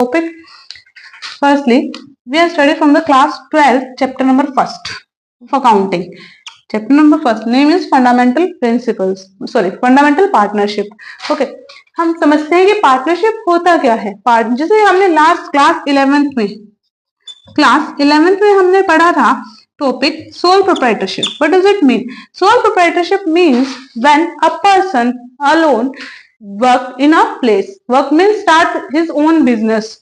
topic. Firstly, we are studying from the class 12, chapter number 1st of accounting. Chapter number 1st name is fundamental principles. Fundamental partnership. Okay, हम समझते हैं कि partnership होता क्या है. जैसे हमने लास्ट क्लास 11th में हमने पढ़ा था topic sole proprietorship. What does it mean? Sole proprietorship means when a person alone work in a place. Work means start his own business.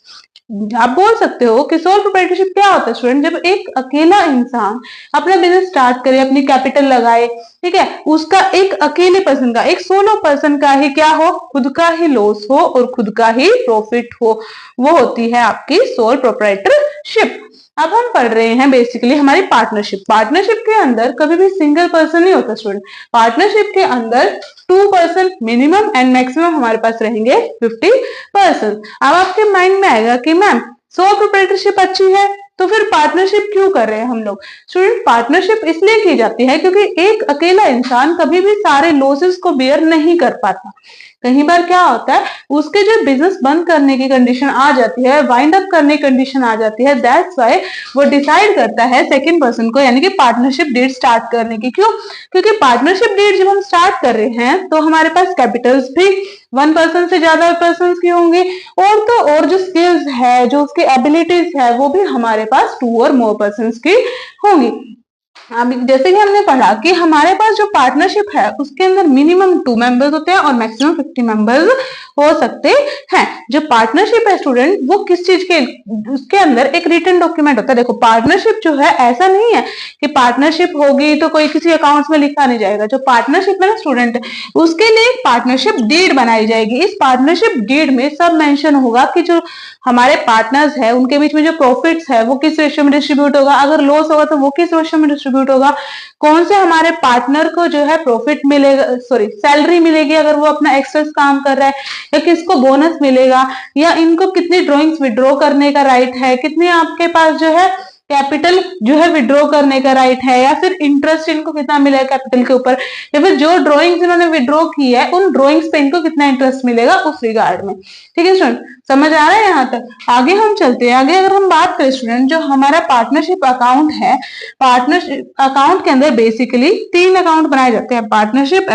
आप बोल सकते हो कि सोल प्रोप्राइटरशिप क्या होता है स्टूडेंट, जब एक अकेला इंसान अपना बिजनेस स्टार्ट करे, अपनी कैपिटल लगाए, ठीक है, उसका एक अकेले पर्सन का, एक सोलो पर्सन का ही क्या हो, खुद का ही लॉस हो और खुद का ही प्रॉफिट हो, वो होती है आपकी सोल प्रोप्राइटरशिप. अब हम पढ़ रहे हैं बेसिकली हमारी पार्टनरशिप. पार्टनरशिप के अंदर कभी भी सिंगल पर्सन नहीं होता स्टूडेंट. पार्टनरशिप के अंदर 2% मिनिमम एंड मैक्सिमम हमारे पास रहेंगे 50%. अब आपके माइंड में आएगा कि मैम सोल प्रोप्राइटरशिप अच्छी है तो फिर पार्टनरशिप क्यों कर रहे हैं हम लोग. स्टूडेंट, पार्टनरशिप इसलिए की जाती है क्योंकि एक अकेला इंसान कभी भी सारे लॉसेस को बेयर नहीं कर पाता. कई बार क्या होता है, उसके जो बिजनेस बंद करने की कंडीशन आ जाती है, वाइंड अप करने की कंडीशन आ जाती है, दैट्स व्हाई वो डिसाइड करता है सेकंड पर्सन को, यानी कि पार्टनरशिप डीड स्टार्ट करने की. क्यों? क्योंकि पार्टनरशिप डीड जब हम स्टार्ट कर रहे हैं तो हमारे पास कैपिटल्स भी 1% से ज्यादा पर्सन की होंगी, और तो और जो स्किल्स है, जो उसकी एबिलिटीज है, वो भी हमारे पास 2 और मोर पर्सन की होंगी. अब जैसे कि हमने पढ़ा कि हमारे पास जो पार्टनरशिप है उसके अंदर मिनिमम 2 मेंबर्स होते हैं और मैक्सिमम 50 मेंबर्स हो सकते हैं. जो पार्टनरशिप है स्टूडेंट, वो किस चीज के, उसके अंदर एक रिटन डॉक्यूमेंट होता है. देखो, पार्टनरशिप जो है ऐसा नहीं है कि पार्टनरशिप होगी तो कोई किसी अकाउंट्स में लिखा नहीं जाएगा. जो पार्टनरशिप है ना स्टूडेंट, उसके लिए एक पार्टनरशिप डीड बनाई जाएगी. इस पार्टनरशिप डीड में सब मेंशन होगा कि जो हमारे पार्टनर्स है उनके बीच में जो प्रॉफिट्स है वो किस रेशियो में डिस्ट्रीब्यूट होगा, अगर लॉस होगा तो वो किस रेशियो में डिस्ट्रीब्यूट होगा, कौन से हमारे पार्टनर को जो है प्रॉफिट मिलेगा, सैलरी मिलेगी अगर वो अपना एक्सेस काम कर रहा है, या किसको बोनस मिलेगा, या इनको कितनी ड्रॉइंग्स विड्रॉ करने का राइट है, कितने आपके पास जो है कैपिटल जो है विड्रॉ करने का राइट है, या फिर इंटरेस्ट इनको कितना मिलेगा कैपिटल के ऊपर, या फिर जो ड्रॉइंग्स इन्होंने विड्रॉ की है उन ड्रॉइंग्स पे इनको कितना इंटरेस्ट मिलेगा उस रिगार्ड में. ठीक है स्टूडेंट, समझ आ रहा है यहाँ तक? आगे हम चलते हैं. आगे अगर हम बात करें स्टूडेंट, जो हमारा पार्टनरशिप अकाउंट है, पार्टनरशिप अकाउंट के अंदर बेसिकली 3 अकाउंट बनाए जाते हैं. Partnership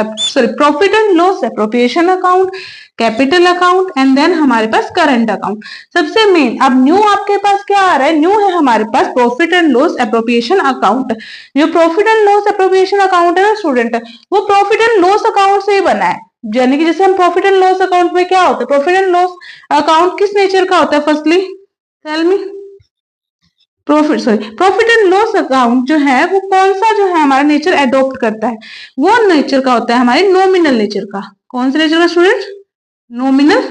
profit and loss appropriation account, capital account and then हमारे पास करंट अकाउंट. सबसे मेन अब न्यू आपके पास क्या आ रहा है, न्यू है हमारे पास profit and loss appropriation account. जो profit and loss appropriation account है ना स्टूडेंट, वो प्रॉफिट एंड लॉस अकाउंट से ही बना है. यानी कि जैसे हम प्रॉफिट एंड लॉस अकाउंट में क्या होता है, प्रॉफिट एंड लॉस अकाउंट किस नेचर का होता है, firstly tell me. Profit and loss account जो है वो कौन सा जो है हमारा नेचर एडॉप्ट करता है, वो नेचर का होता है हमारे नॉमिनल नेचर का. कौन से नेचर का स्टूडेंट? नॉमिनल,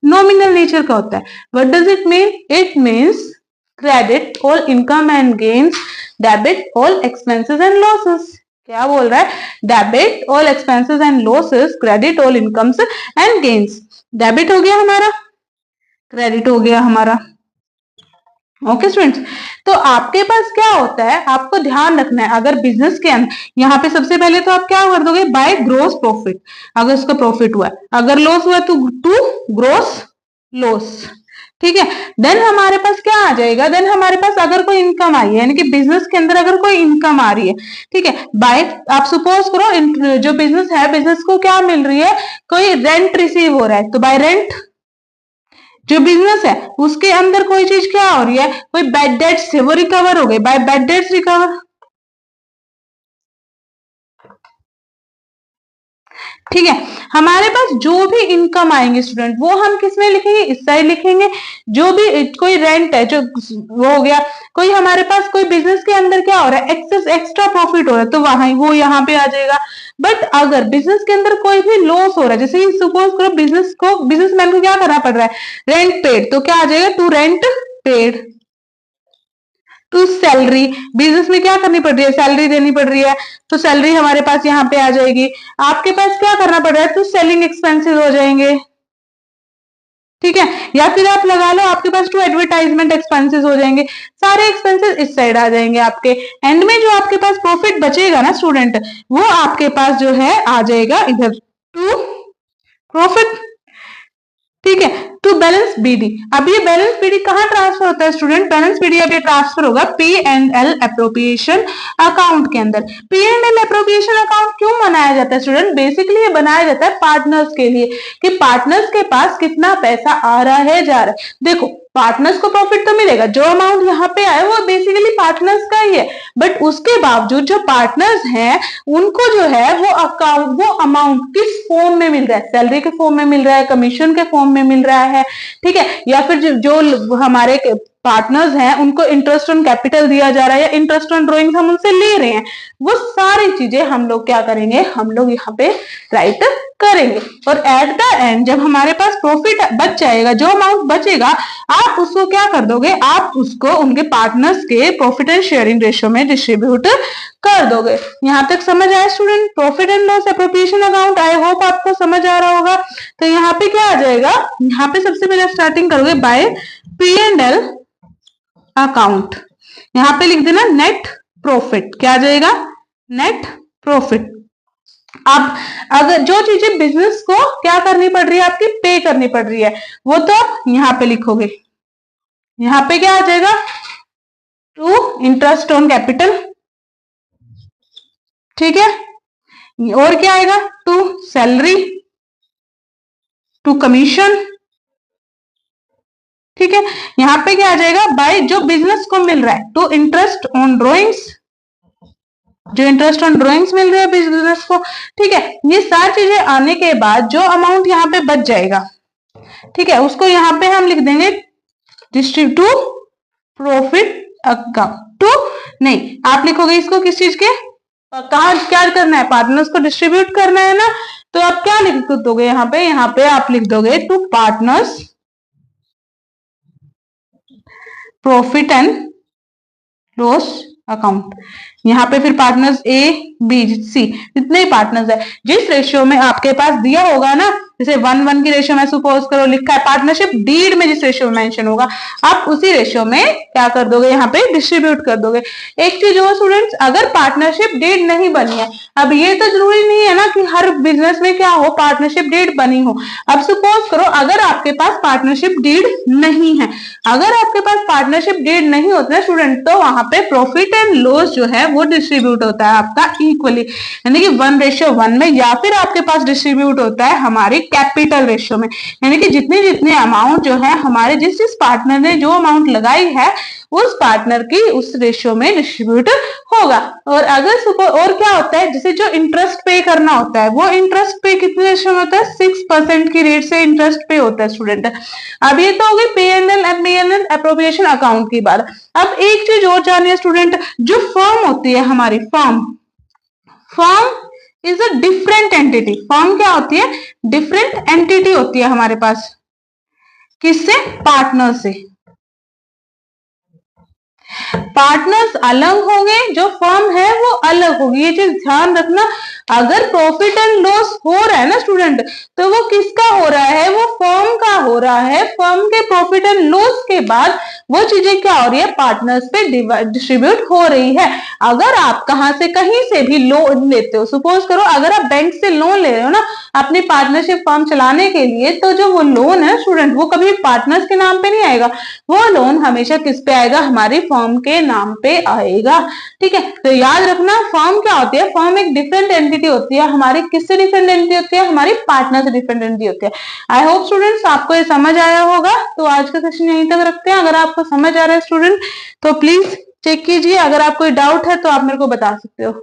नॉमिनल नेचर का होता है. What does it mean? It means credit all income and gains, debit all expenses and losses. क्या बोल रहा है? Debit all expenses and losses, credit all incomes and gains. Debit हो गया हमारा, क्रेडिट हो गया हमारा. ओके स्टूडेंट्स, तो आपके पास क्या होता है, आपको ध्यान रखना है. अगर बिजनेस के अंदर यहाँ पे सबसे पहले तो आप क्या कर दोगे, बाय ग्रोस प्रॉफिट, अगर उसका प्रॉफिट हुआ, अगर लॉस हुआ तो टू ग्रोस लॉस. ठीक है, देन हमारे पास क्या आ जाएगा, देन हमारे पास अगर कोई इनकम आई है, यानी कि बिजनेस के अंदर अगर कोई इनकम आ रही है, ठीक है, बाय आप सपोज करो जो बिजनेस है, बिजनेस को क्या मिल रही है, कोई रेंट रिसीव हो रहा है, तो बाय रेंट. जो बिजनेस है उसके अंदर कोई चीज क्या हो रही है, कोई बैड डेट्स है वो रिकवर हो गए, बाय बैड डेट्स रिकवर. ठीक है, हमारे पास जो भी इनकम आएंगे स्टूडेंट वो हम किस में लिखेंगे, इस साइड लिखेंगे. जो भी कोई रेंट है जो वो हो गया, कोई हमारे पास कोई बिजनेस के अंदर क्या हो रहा है, एक्सेस एक्स्ट्रा प्रॉफिट हो रहा है, तो वहां वो यहाँ पे आ जाएगा. बट अगर बिजनेस के अंदर कोई भी लॉस हो रहा है, जैसे सपोज करो बिजनेसमैन को क्या करना पड़ रहा है, रेंट पेड, तो क्या आ जाएगा, to rent paid. To salary, business में क्या करनी पड़ रही है, सैलरी देनी पड़ रही है, तो सैलरी हमारे पास यहाँ पे आ जाएगी. आपके पास क्या करना पड़ रहा है, तो सेलिंग एक्सपेंसेस हो जाएंगे. ठीक है, या फिर आप लगा लो आपके पास टू एडवर्टाइजमेंट एक्सपेंसेस हो जाएंगे, सारे एक्सपेंसेस इस साइड आ जाएंगे आपके। एंड में जो आपके पास प्रॉफिट बचेगा ना स्टूडेंट, वो आपके पास जो है आ जाएगा इधर टू प्रॉफिट। ठीक है, टू बैलेंस बीडी। अब ये बैलेंस बीडी कहाँ ट्रांसफर होता है स्टूडेंट? बैलेंस बीडी अब ये ट्रांसफर होगा P and L appropriation account के अंदर। P and L appropriation account क्यों बनाया जाता है स्टूडेंट? बेसिकली ये बनाया जाता है पार्टनर्स के लिए, कि पार्टनर्स के पास कितना पैसा आ रहा है जा रहा है। देखो पार्टनर्स को प्रॉफिट तो मिलेगा, जो अमाउंट यहाँ पे आए वो बेसिकली पार्टनर्स का ही है, बट उसके बावजूद जो पार्टनर्स हैं उनको जो है वो अमाउंट किस फॉर्म में मिल रहा है? सैलरी के फॉर्म में मिल रहा है, कमीशन के फॉर्म में मिल रहा है, ठीक है, या फिर जो हमारे पार्टनर्स हैं उनको इंटरेस्ट ऑन कैपिटल दिया जा रहा है, या इंटरेस्ट ऑन ड्रॉइंग हम उनसे ले रहे हैं, वो सारी चीजें हम लोग क्या करेंगे, हम लोग यहाँ पे राइट करेंगे। और एट द एंड जब हमारे पास प्रॉफिट बच जाएगा, जो अमाउंट बचेगा, आप उसको क्या कर दोगे, आप उसको उनके पार्टनर्स के प्रॉफिट एंड शेयरिंग रेशियो में डिस्ट्रीब्यूट कर दोगे। यहां तक समझ आया student? Profit and loss appropriation account I hope आपको समझ आ रहा होगा। तो यहाँ पे क्या आ जाएगा, यहाँ पे सबसे पहले स्टार्टिंग करोगे by P and L account, यहां पे लिख देना नेट प्रॉफिट। क्या आ जाएगा? Net profit. अब अगर जो चीजें बिजनेस को क्या करनी पड़ रही है, आपकी पे करनी पड़ रही है, वो तो आप यहां पे लिखोगे। यहां पे क्या आ जाएगा? टू इंटरेस्ट ऑन कैपिटल, ठीक है, और क्या आएगा? टू सैलरी, टू कमीशन, ठीक है। यहां पे क्या आ जाएगा? बाय जो बिजनेस को मिल रहा है, टू इंटरेस्ट ऑन ड्रॉइंग्स, जो इंटरेस्ट ऑन ड्रॉइंग्स मिल रहा है बिजनेस को, ठीक है। ये सारी चीजें आने के बाद जो अमाउंट यहाँ पे बच जाएगा, ठीक है, उसको यहाँ पे हम लिख देंगे डिस्ट्रीब्यूट प्रॉफिट अकाउंट टू, नहीं आप लिखोगे इसको किस चीज के, कहा क्या करना है, पार्टनर्स को डिस्ट्रीब्यूट करना है ना, तो आप क्या लिख दोगे यहाँ पे आप लिख दोगे to partners profit and loss account. यहाँ पे फिर पार्टनर्स ए बी सी जितने ही पार्टनर्स है, जिस रेशियो में आपके पास दिया होगा ना, जैसे 1:1 की रेशियो में सपोज करो लिखा है, पार्टनरशिप डीड में जिस रेशियो में मेंशन होगा, आप उसी रेशियो में क्या कर दोगे, यहाँ पे डिस्ट्रीब्यूट कर दोगे। एक चीज हो स्टूडेंट्स, अगर पार्टनरशिप डीड नहीं बनी है, अब ये तो जरूरी नहीं है ना कि हर बिजनेस में क्या हो, पार्टनरशिप डीड बनी हो। अब सपोज करो अगर आपके पास पार्टनरशिप डीड नहीं है, अगर आपके पास पार्टनरशिप डीड नहीं होता है स्टूडेंट, तो वहां पे प्रॉफिट एंड लॉस जो है वो डिस्ट्रीब्यूट होता है आपका इक्वली, यानी कि 1:1 में, या फिर आपके पास डिस्ट्रीब्यूट होता है हमारी कैपिटल रेशियो में, यानी कि जितने जितने अमाउंट जो है हमारे जिस पार्टनर ने जो अमाउंट लगाई है उस पार्टनर की उस रेशियो में डिस्ट्रीब्यूट होगा। और अगर और क्या होता है, जैसे जो इंटरेस्ट पे करना होता है, वो इंटरेस्ट पे कितने रेशियो में होता है, 6% की रेट से इंटरेस्ट पे होता है स्टूडेंट। अब ये तो हो गई P&L एप्रोप्रिएशन अकाउंट की बात। अब एक चीज और जानिए स्टूडेंट, जो फर्म होती है हमारी, firm is a different entity. Firm क्या होती है? डिफरेंट एंटिटी होती है हमारे पास, किससे? पार्टनर से। पार्टनर्स अलग होंगे, जो फर्म है वो अलग होगी, ये चीज ध्यान रखना। अगर प्रॉफिट एंड लॉस हो रहा है ना स्टूडेंट, तो वो किसका हो रहा है, वो फर्म का हो रहा है। फर्म के प्रॉफिट एंड लॉस के बाद वो चीजें क्या हो रही है, पार्टनर्स पे डिस्ट्रीब्यूट हो रही है। अगर आप कहां से कहीं से भी लोन लेते हो, सपोज करो अगर आप बैंक से लोन ले रहे हो ना अपनी पार्टनरशिप फर्म चलाने के लिए, तो जो वो लोन है स्टूडेंट वो कभी पार्टनर्स के नाम पे नहीं आएगा, वो लोन हमेशा किस पे आएगा, हमारी फर्म के नाम पे आएगा। ठीक है, तो याद रखना फर्म क्या होती है, फर्म एक डिफरेंट एंटिटी होती है हमारी, किससे डिफरेंट एंटिटी होती है, हमारी पार्टनर से डिफरेंट एंटिटी होती है। आई होप स्टूडेंट्स आपको ये समझ आया होगा। तो आज का सेशन यहीं तक रखते हैं। अगर आपको समझ आ रहा है स्टूडेंट तो प्लीज चेक कीजिए, अगर आपको कोई डाउट है तो आप मेरे को बता सकते हो।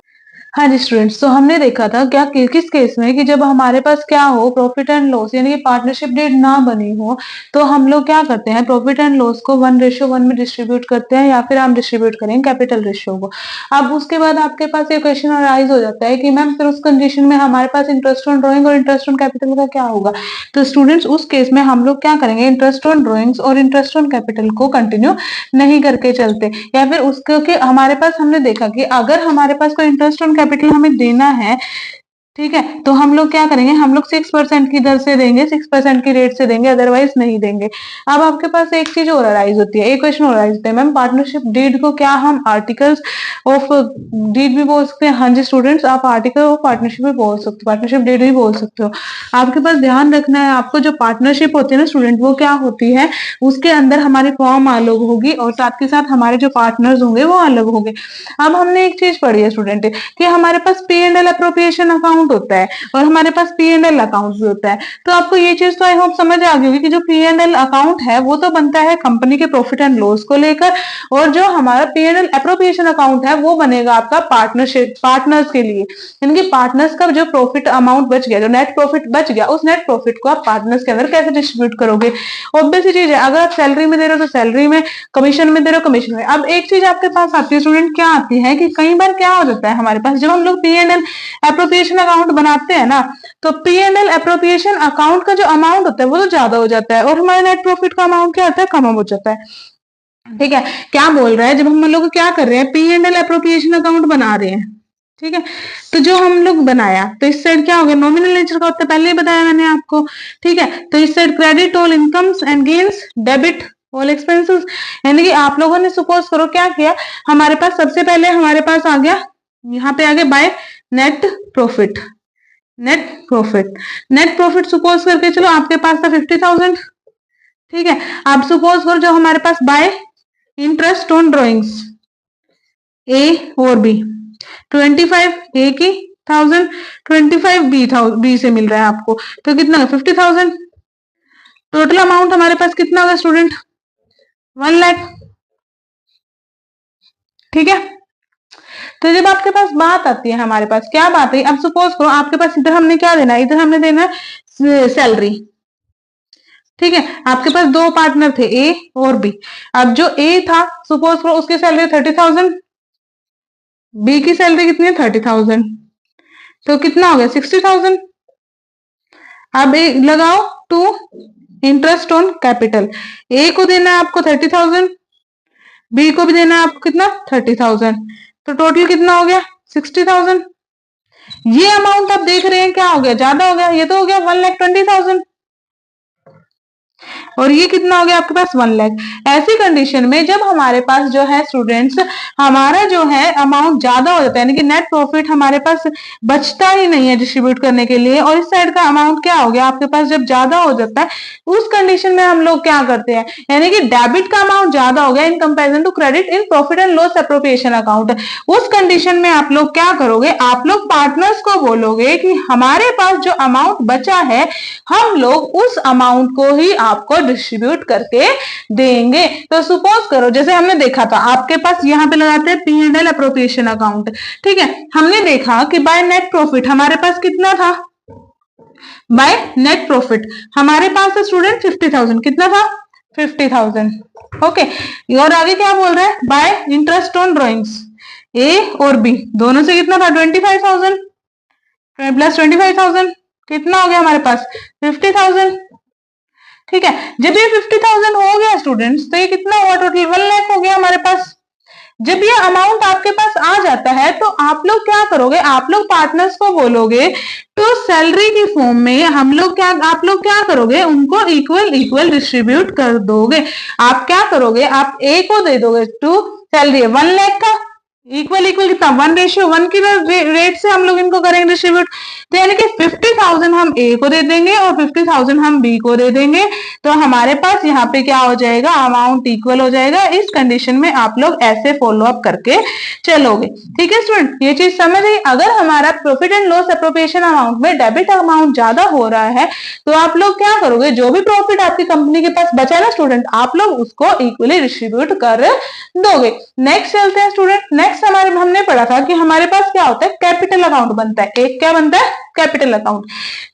हाँ जी स्टूडेंट्स, तो हमने देखा था क्या किस केस में कि जब हमारे पास क्या हो, प्रॉफिट एंड लॉस यानी कि पार्टनरशिप डीड ना बनी हो, तो हम लोग क्या करते हैं, प्रॉफिट एंड लॉस को 1:1 में डिस्ट्रीब्यूट करते हैं, या फिर हम डिस्ट्रीब्यूट करेंगे कैपिटल रेशियो को। अब उसके बाद आपके पास ये क्वेश्चन अराइज हो जाता है कि मैम फिर उस कंडीशन में हमारे पास इंटरेस्ट ऑन ड्रॉइंग और इंटरेस्ट ऑन कैपिटल का क्या होगा। तो स्टूडेंट्स उस केस में हम लोग क्या करेंगे, इंटरेस्ट ऑन ड्रॉइंग्स और इंटरेस्ट ऑन कैपिटल को कंटिन्यू नहीं करके चलते, या फिर उसके हमारे पास हमने देखा कि अगर हमारे पास कोई इंटरेस्ट ऑन कैपिटल हमें देना है ठीक है, तो हम लोग क्या करेंगे, हम लोग 6% की दर से देंगे, 6% की रेट से देंगे, अदरवाइज नहीं देंगे। अब आपके पास एक चीज और अराइज होती है, एक क्वेश्चन और अराइज होता है, मैम पार्टनरशिप डीड को क्या हम आर्टिकल्स ऑफ डीड भी बोल सकते हैं? हाँ जी स्टूडेंट्स, आप आर्टिकल ऑफ पार्टनरशिप भी बोल सकते हो, पार्टनरशिप डीड भी बोल सकते हो। आपके पास ध्यान रखना है, आपको जो पार्टनरशिप होती है ना स्टूडेंट, वो क्या होती है, उसके अंदर हमारी फॉर्म अलग होगी और साथ के साथ हमारे जो पार्टनर्स होंगे वो अलग होंगे। अब हमने एक चीज पढ़ी है स्टूडेंट कि हमारे पास P&L अप्रोप्रिएशन अकाउंट होता है और हमारे पास P&L अकाउंट भी होता है। तो आपको ये चीज तो आई होप समझ आ गई होगी कि जो P&L अकाउंट है वो तो बनता है कंपनी के प्रॉफिट एंड लॉस को लेकर, और जो हमारा P&L अप्रोप्रिएशन अकाउंट है वो बनेगा आपका पार्टनर्स के लिए। यानी कि पार्टनर्स का जो प्रॉफिट अमाउंट बच गया, जो नेट प्रॉफिट बच गया, उस नेट प्रॉफिट को आप पार्टनर्स के अंदर कैसे डिस्ट्रीब्यूट करोगे। ऑब्वियस चीज है, अगर आप सैलरी में दे रहे हो तो सैलरी में, कमीशन में दे रहे हो कमीशन में। अब एक चीज आपके पास आती है स्टूडेंट, क्या आती है कि कई बार क्या हो जाता है हमारे पास, जब हम लोग P&L अप्रोप्रिएशन अकाउंट बनाते हैं ना, तो P&L अप्रोप्रिएशन अकाउंट का जो अमाउंट होता है वो तो ज्यादा हो जाता है और हमारे नेट प्रॉफिट का अमाउंट क्या होता है, कम हो जाता है। ठीक है, क्या बोल रहा है, जब हम लोग क्या कर रहे हैं, P&L अप्रोप्रिएशन अकाउंट बना रहे हैं, ठीक है, तो जो हम लोग बनाया तो इस साइड क्या हो गया, नॉमिनल नेचर का होता है, पहले ही बताया मैंने आपको। ठीक है, तो इस side credit all incomes and gains, debit all expenses. यानी कि आप लोगों ने सपोज करो क्या किया, हमारे पास सबसे पहले हमारे पास आ गया, यहाँ पे आ गया by net profit. Net profit, net profit suppose करके चलो आपके पास था 50,000। ठीक है, आप सपोज करो जो हमारे पास बाय इंटरेस्ट ऑन ड्रॉइंग्स ए और बी, 25 ए की 1000, 25 बी से मिल रहा है आपको, तो कितना 50,000। टोटल अमाउंट हमारे पास कितना होगा स्टूडेंट, 1 लाख। ठीक है, तो जब आपके पास बात आती है, हमारे पास क्या बात है, अब सपोज करो आपके पास इधर हमने क्या देना है, इधर हमने देना है सैलरी। ठीक है, आपके पास दो पार्टनर थे ए और बी। अब जो ए था सपोज करो उसकी सैलरी 30,000, बी की सैलरी कितनी है 30,000, तो कितना हो गया 60,000। अब लगाओ टू इंटरेस्ट ऑन कैपिटल, ए को देना है आपको 30,000, बी को भी देना है आपको कितना 30,000, तो टोटल कितना हो गया 60,000। ये अमाउंट आप देख रहे हैं क्या हो गया, ज्यादा हो गया, ये तो हो गया 1,20,000 और ये कितना हो गया आपके पास 1 लाख। ऐसी कंडीशन में जब हमारे पास जो है स्टूडेंट्स, हमारा जो है अमाउंट ज्यादा हो जाता है, यानी कि नेट प्रॉफिट हमारे पास बचता ही नहीं है डिस्ट्रीब्यूट करने के लिए, और इस साइड का अमाउंट क्या हो गया आपके पास, जब ज्यादा हो जाता है उस कंडीशन में हम लोग क्या करते हैं, यानी कि डेबिट का अमाउंट ज्यादा हो गया in comparison to credit in profit and loss appropriation account. उस कंडीशन में आप लोग क्या करोगे, आप लोग पार्टनर्स को बोलोगे कि हमारे पास जो अमाउंट बचा है हम लोग उस अमाउंट को ही आपको डिस्ट्रीब्यूट करके देंगे। तो सपोज करो जैसे हमने देखा था, आपके पास यहाँ पे लगाते हैं P&L अप्रोप्रिएशन अकाउंट। ठीक है, हमने देखा कि बाय नेट प्रॉफिट हमारे पास कितना था, बाय नेट प्रॉफिट हमारे पास स्टूडेंट 50,000, कितना था 50,000। ओके, और आगे क्या बोल रहा है, बाय इंटरेस्ट ऑन ड्रॉइंग्स ए और बी दोनों से कितना था 25,000 प्लस 25,000, कितना हो गया हमारे पास 50,000। ठीक है, जब ये 50,000 हो गया स्टूडेंट्स, तो ये कितना हुआ टोटल 1 लाख हो गया हमारे पास। जब ये अमाउंट आपके पास आ जाता है तो आप लोग क्या करोगे, आप लोग पार्टनर्स को बोलोगे तो सैलरी की फॉर्म में हम लोग क्या, आप लोग क्या करोगे, उनको इक्वल इक्वल डिस्ट्रीब्यूट कर दोगे। आप क्या करोगे, आप ए को दे दोगे टू सैलरी 1 लाख का, इक्वल इक्वल कितना 1:1 की रेट से हम लोग इनको करेंगे डिस्ट्रीब्यूट। तो यानी कि 50,000 हम ए को दे देंगे और 50,000 हम बी को दे देंगे, तो हमारे पास यहाँ पे क्या हो जाएगा, अमाउंट इक्वल हो जाएगा। इस कंडीशन में आप लोग ऐसे फॉलो अप करके चलोगे। ठीक है स्टूडेंट, ये चीज समझ आई। अगर हमारा profit and loss appropriation amount में डेबिट अमाउंट ज्यादा हो रहा है तो आप लोग क्या करोगे, जो भी प्रॉफिट आपकी कंपनी के पास बचा ना स्टूडेंट, आप लोग उसको इक्वली डिस्ट्रीब्यूट कर दोगे। नेक्स्ट चलते हैं स्टूडेंट, नेक्स्ट हमारे हमने पढ़ा था कि हमारे पास क्या होता है, कैपिटल अकाउंट बनता है। एक क्या बनता है, कैपिटल अकाउंट।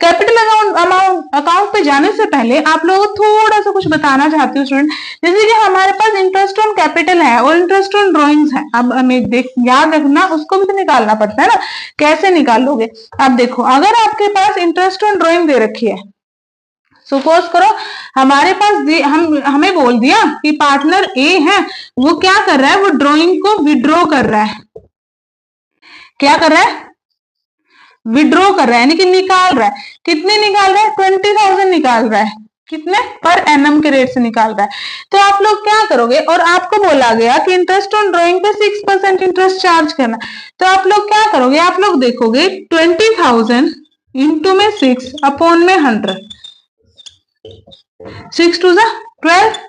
कैपिटल अकाउंट पे जाने से पहले आप लोगों को थोड़ा सा कुछ बताना चाहती हूँ स्टूडेंट। जैसे कि हमारे पास इंटरेस्ट ऑन कैपिटल है और इंटरेस्ट ऑन ड्रॉइंग्स है। अब हमें याद रखना, उसको भी तो निकालना पड़ता है ना, कैसे निकालोगे। अब देखो, अगर आपके पास इंटरेस्ट ऑन ड्रॉइंग दे रखी है, सपोज करो हमारे पास हमें बोल दिया कि पार्टनर ए है, वो क्या कर रहा है, वो ड्राइंग को विड्रॉ कर रहा है। क्या कर रहा है, विड्रॉ कर रहा है यानी कि निकाल रहा है। कितने निकाल रहा है? 20,000 निकाल रहा है। कितने? पर एनम के रेट से निकाल रहा है। तो आप लोग क्या करोगे, और आपको बोला गया कि इंटरेस्ट ऑन ड्रॉइंग पे 6% इंटरेस्ट चार्ज करना, तो आप लोग क्या करोगे, आप लोग देखोगे 20,000 इंटू में 6 अपॉन में 100, 6 टू 12,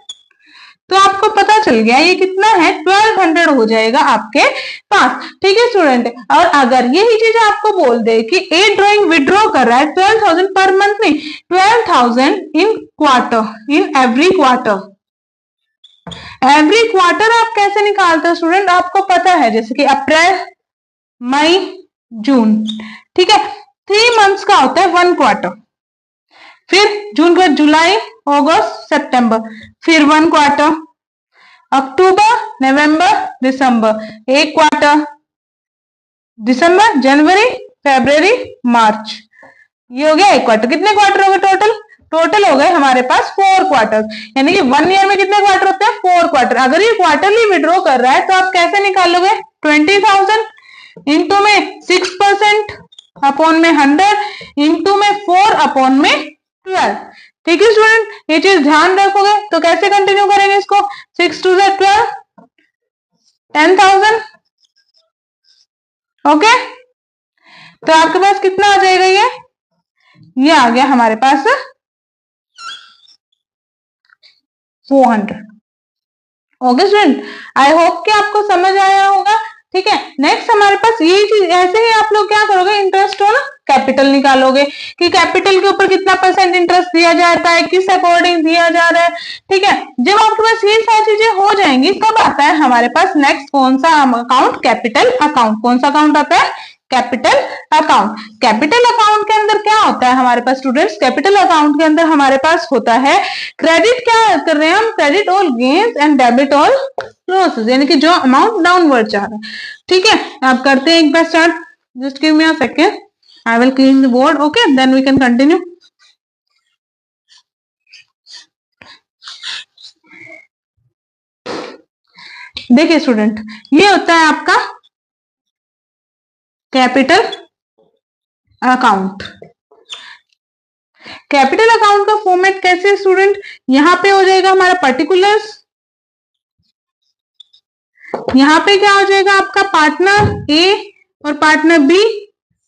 तो आपको पता चल गया ये कितना है, 1200 हो जाएगा आपके पास। ठीक है स्टूडेंट, और अगर यही चीज आपको बोल दे कि ए ड्राइंग विड्रॉ कर रहा है 12,000 पर मंथ नहीं, 12,000 इन quarter, in every quarter. Every quarter आप कैसे निकालते हो स्टूडेंट? आपको पता है, जैसे कि अप्रैल, मई, जून, ठीक है, 3 मंथ्स का होता है 1 क्वार्टर। फिर जून के बाद जुलाई, अगस्त, सितंबर, फिर 1 क्वार्टर, अक्टूबर, नवंबर, दिसंबर 1 क्वार्टर, दिसंबर, जनवरी, फरवरी, मार्च, ये हो गया 1 क्वार्टर। कितने क्वार्टर हो गए टोटल? टोटल हो गए हमारे पास 4 क्वार्टर, यानी कि 1 ईयर में कितने क्वार्टर होते हैं? 4 क्वार्टर। अगर ये क्वार्टरली विड्रॉ कर रहा है तो आप कैसे निकालोगे? 20,000 इंटू में 6% अपॉन में 100 इंटू में 4 अपॉन में 12। ठीक है स्टूडेंट, ये चीज ध्यान रखोगे। तो कैसे कंटिन्यू करेंगे इसको? 6 टू 12, 10,000। ओके, तो आपके पास कितना आ जाएगा? ये आ गया हमारे पास 400। ओके स्टूडेंट, आई होप कि आपको समझ आया होगा। ठीक है, नेक्स्ट हमारे पास यही चीज, ऐसे ही आप लोग क्या करोगे, इंटरेस्ट ऑन कैपिटल निकालोगे कि कैपिटल के ऊपर कितना % इंटरेस्ट दिया जाता है, किस अकॉर्डिंग दिया जा रहा है। ठीक है, जब आपके पास ये सारी चीजें हो जाएंगी तब आता है हमारे पास नेक्स्ट कौन सा अकाउंट? Capital account. कौन सा अकाउंट आता है? Capital account. कैपिटल अकाउंट के अंदर क्या होता है हमारे पास स्टूडेंट्स? कैपिटल अकाउंट के अंदर हमारे पास होता है क्रेडिट, क्या कर रहे हैं हम? Credit all gains and debit all losses, यानी कि जो अमाउंट डाउनवर्ड जा रहा है। ठीक है, आप करते हैं एक बार start. Just give me a second, I will clean the board. Okay, then we can continue. देखिए स्टूडेंट, ये होता है आपका कैपिटल अकाउंट। कैपिटल अकाउंट का फॉर्मेट कैसे है स्टूडेंट? यहां पे हो जाएगा हमारा पर्टिकुलर्स, यहां पे क्या हो जाएगा आपका पार्टनर ए और पार्टनर बी,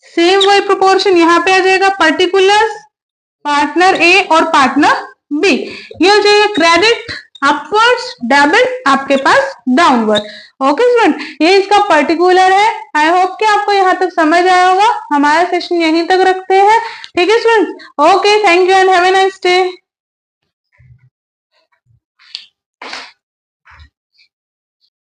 सेम वही प्रोपोर्शन यहां पे आ जाएगा, पर्टिकुलर्स, पार्टनर ए और पार्टनर बी। ये हो जाएगा क्रेडिट अपवर्ड्स, डेबिट आपके पास डाउनवर्ड। ओके स्टूडेंट, ये इसका पर्टिकुलर है। आई होप कि आपको यहाँ तक समझ आया होगा। हमारा सेशन यहीं तक रखते हैं। ठीक है student, okay, thank you and have a nice day.